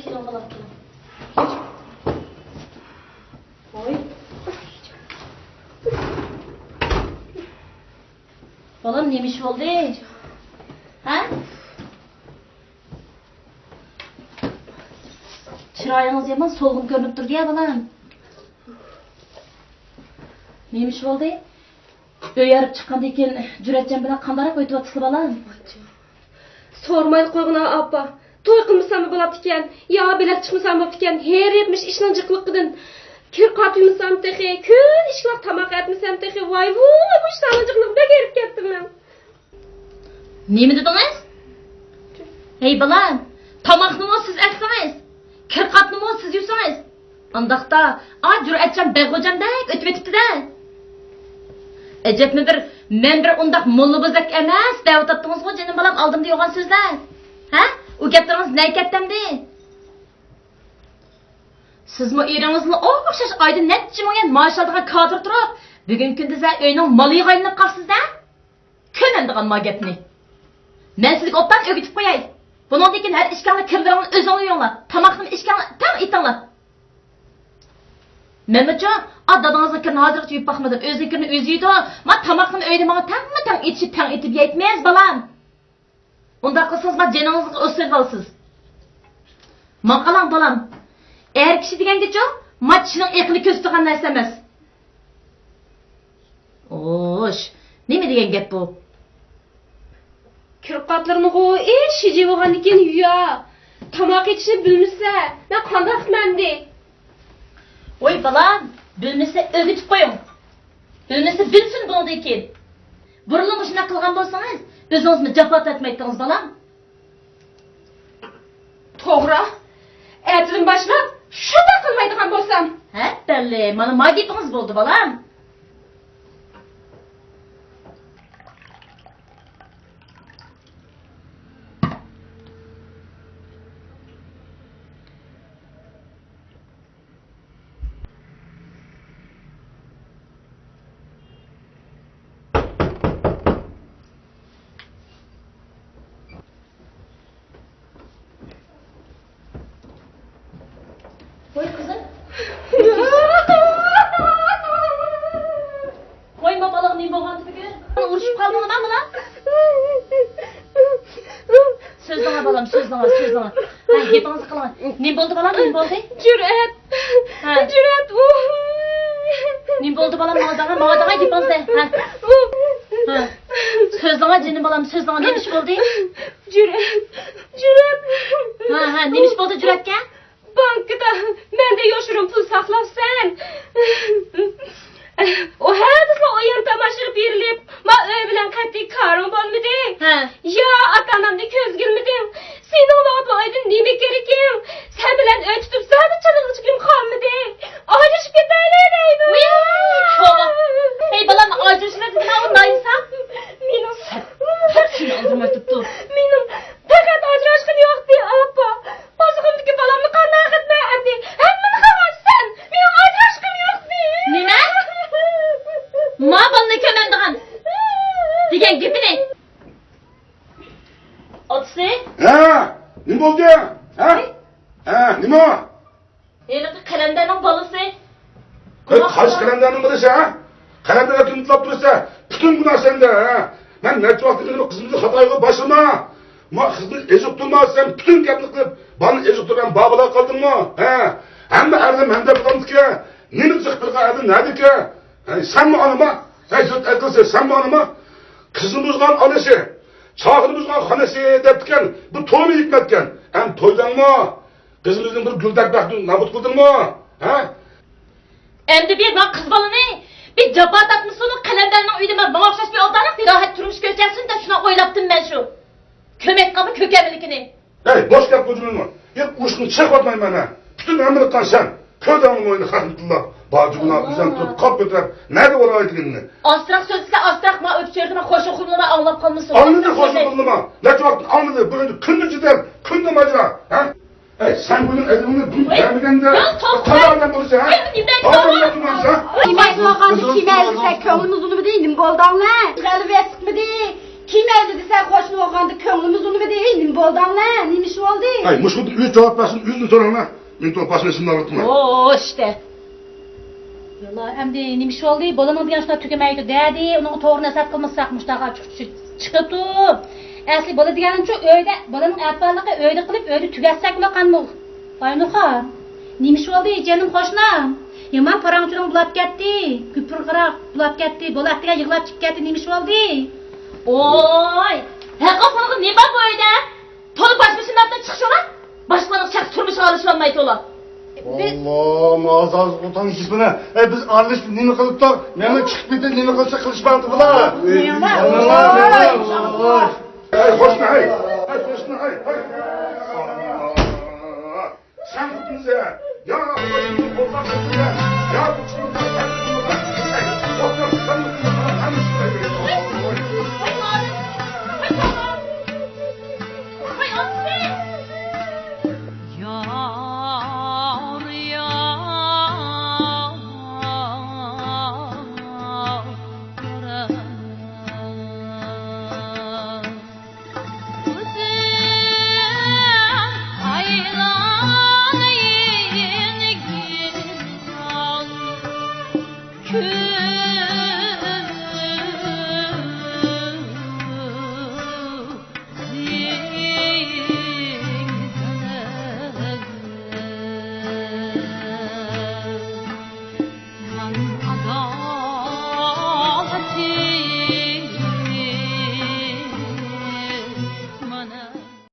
Kelin balam kelin. Oy. Balam neymiş oldu? Ha? Çırağınız yaman solgun görünüp durdu ya balam. Neymiş oldu? Öyarıp çıkkandı eken Cüretcan bilen kandarak ötüp atıslı balam. Sormaylı koyğuna abba. Toy kılmışsam bolap diken, ya bilek çıkmışsam bolap diken, her yapmış işin cıklıqıdın. Kür katıymışsam tehi, kül işlak tamak etmişsam tehi, vay bu işten cıklıqda gerip kettim ben. Ne mi dediniz? Hey balam, tamakını mı siz etsiniz? Kür katını mı siz yusunuz? Andaqda, Cüretcan bey hocam dek ötüp etipti de. Ecep mi men bir ondaq mollu bozak emas, davut attınız mı canım balam aldım diyorgan sözler? Ha? O gaplarınız ne kettemdi? Siz mi erinizini o'xshash ayda netçi mo'yan maşallah kadr turib, bugun kunda uyning moliga aylanib qolsiz da? Ko'nandigan ma gapni. Men sizga optan o'gitib qo'yay. Bundan keyin har ishkangni kirdiringni o'zinglar yo'nglar. Tamoqni ishkangni tam itinglar. Menimcha, dadangizning kirni hozircha yuvib boqmadim. O'zingizning o'zi yeydi. Men tamoqni uyda menga tang etib yeytmaysiz balam. Unda qilsangiz men joningizni o'stirib olsiz. Maqalang balam. Er kishi degangacha, matchining aqli ko'ztigan narsa emas. Osh, nima degan gap bu? Kür katlarını qo'y, shiji bo'lgan ekan yuya. Tamoq etishni bilmasa, men qanday qilmandi? Oy balam, bilmasa o'gitib qo'ying. Bilmasa bilsin bundan keyin. Burunni shuna qilgan bo'lsangiz, o'zingizni jafo etmaydingiz balam. To'g'ri. Ertadan boshlab shunday qilmaydigan bo'lsam. Ha, belli. Mana ma gapingiz bo'ldi balam. Koy kızım. Koyma balığı ne boğan tüpükür. Uruşup kaldın mı lan? Söz bana balam, söz bana. Ha, hepinizi kılama. Ne oldu balam, ne oldu? Cüret. Ha. Cüret. Ne oldu balam, mağadağa hepinizi. Ha. Ha. Söz bana canım balam, söz bana neymiş oldu? Cüret. Ha, neymiş oldu cüretke? Bankada ben de yoşurum pul saklapsan. O hadisle oyan tamaşır birilip, ma öy bilen katli karım bolmadı. Ha. Ya atanamda köz girmedin. Senin oğlu aydın neymek gerekim. Sen bilen öy tutup zaten çalığı çıkım kalmadı. Ayrışıp giderlereydi. Kova. Hey balam, ayrışına dedin avun dayınsan. Minum. Hepsini aldırma tuttu. Minum. Fakat ayrışkın yoktu abba. Bozukumdaki balamı kanına gitme emdi. Hemmini kavaşsan. Minum ayrışkın yoktu. Nime? Ma balını kömendiğin. Degen gibi ne? Otsi? Ha, ne oldu? Ha, ne o? Elinde kalenderinin balısı. Kaç kalenderinin balısı ha? Kalendere kim tutup durursa, bütün günah sende ha. Ben ne vakti benim kızımızı hatayla başıma. Ma kızını ezik durmazsam, bütün gapni kılıp, bana ezik duran babala kaldın mı? Ha? Hem de erdim hem de bulamdı ki, nemi zıkkırga erdin nerede ki? Sen mi anıma? Zırt etkisi sen mi anıma? Kızımızdan anısı, çağırımızdan hanısı deptiken, bu toy mu hikmetken? Hem toydan mı? Kızımızın bir güldak baktın, nabut kıldın mı? Ha? Endi bir ben kız balını, bir cabat atmış onun kalenderinin uyduğuma bana okşaş bir oldanak bir rahat turmuş göreceksin de şuna oylaptım ben şu. Kömek kabı kökemilikini. Hey, boş yap kocuğun mu? Hep uçkunu çekvatmayın bana. Bütün emrettan sen. Köyden oyunu rahmetullah. Bacımına bizden tutup kap götürüp, nerede var ayetliğini? Astrak sözlüse astrak ma öpçördüm, hoş okuluma anlap kalmışsın. Anladı hoş okuluma. Ne vakit anladı, bugün kündü gider, kündü macera. Ha? Hey, sen bunun elimini gün vermeden de karardan bulursa ha? Ağzını yapılmazsa ha? Kime soğanı kime elbise kömürün uzunu mu değilim boldan lan? Galiba sıkmadı. Kim evde desen hoşnu oğandı köngümüz onu değil. Nim boldan lan. Nimiş oldu? Ay muşkudu yüz cevap versin. Yüzünü sorana. Ben topasını isimini anlatma. Oo işte. Valla hem de neymiş oldu? Bolanın diyen şuna tükemeydi derdi. Onun toğruna sat kılmışsakmış daha çıkıptı. Asli bola diyenin çok öyle, bolanın atbarlığı öyle kılıp öyle tügetsek mi kanmı? Vay nuha. Neymiş oldu canım hoşnam. Yaman parançının bulap gitti. Küpür kırak bulap gitti. Bola attığa yıkılap çık gitti. Neymiş oldu? Oy! Her kafanı ne bak öyle? Tolu başmışın altına çıkış olan? Başmanın çak turmuş alışlanmaydı ola. Allah mağazaz utan işisine. Biz armış nimi kılıp da nemi çıkıp bir de nimi kılsa kılıçmandı bula. Ay hoşna hay. Ay hoşna hay. Sen tutun ya. Ya başını bozak ya. Ya bu